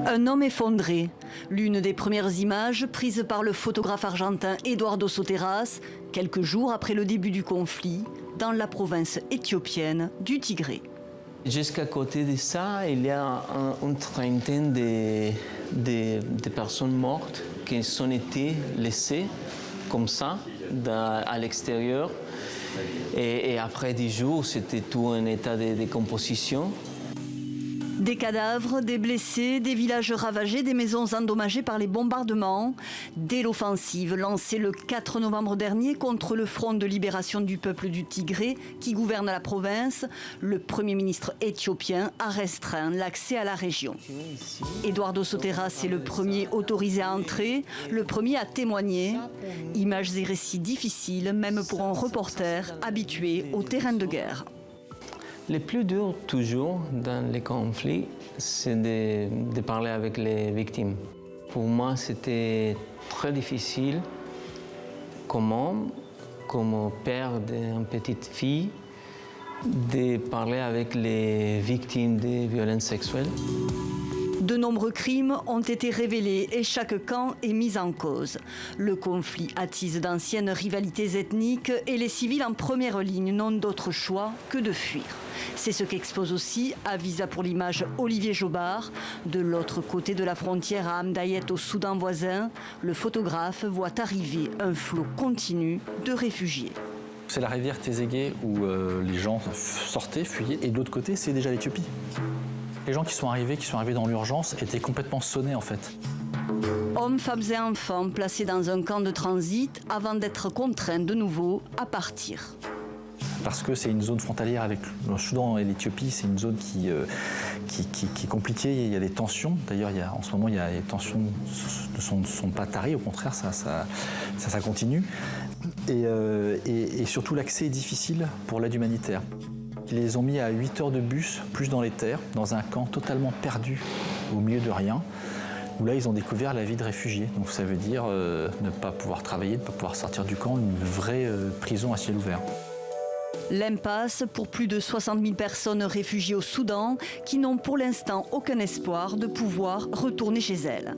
Un homme effondré, l'une des premières images prises par le photographe argentin Eduardo Soteras, quelques jours après le début du conflit, dans la province éthiopienne du Tigré. Jusqu'à côté de ça, il y a une trentaine de personnes mortes qui ont été laissées comme ça à l'extérieur. Et après 10 jours, c'était tout un état de décomposition. Des cadavres, des blessés, des villages ravagés, des maisons endommagées par les bombardements. Dès l'offensive lancée le 4 novembre dernier contre le Front de libération du peuple du Tigré qui gouverne la province, le Premier ministre éthiopien a restreint l'accès à la région. Eduardo Soteras est le premier autorisé à entrer, le premier à témoigner. Images et récits difficiles, même pour un reporter habitué au terrain de guerre. Le plus dur, toujours, dans les conflits, c'est de parler avec les victimes. Pour moi, c'était très difficile, comme homme, comme père d'une petite fille, de parler avec les victimes de violences sexuelles. De nombreux crimes ont été révélés et chaque camp est mis en cause. Le conflit attise d'anciennes rivalités ethniques et les civils en première ligne n'ont d'autre choix que de fuir. C'est ce qu'expose aussi, à Visa pour l'image, Olivier Jobard. De l'autre côté de la frontière à Hamdayet au Soudan voisin, le photographe voit arriver un flot continu de réfugiés. C'est la rivière Tézégué où les gens sortaient, fuyaient, et de l'autre côté, c'est déjà l'Éthiopie. Les gens qui sont arrivés dans l'urgence étaient complètement sonnés en fait. Hommes, femmes et enfants placés dans un camp de transit avant d'être contraints de nouveau à partir. Parce que c'est une zone frontalière avec le Soudan et l'Éthiopie, c'est une zone qui est compliquée, il y a des tensions. D'ailleurs, en ce moment, les tensions ne sont pas tarées, au contraire, ça continue. Et surtout, l'accès est difficile pour l'aide humanitaire. Ils les ont mis à 8 heures de bus, plus dans les terres, dans un camp totalement perdu, au milieu de rien, où là, ils ont découvert la vie de réfugiés. Donc ça veut dire ne pas pouvoir travailler, ne pas pouvoir sortir du camp, une vraie prison à ciel ouvert. L'impasse pour plus de 60 000 personnes réfugiées au Soudan qui n'ont pour l'instant aucun espoir de pouvoir retourner chez elles.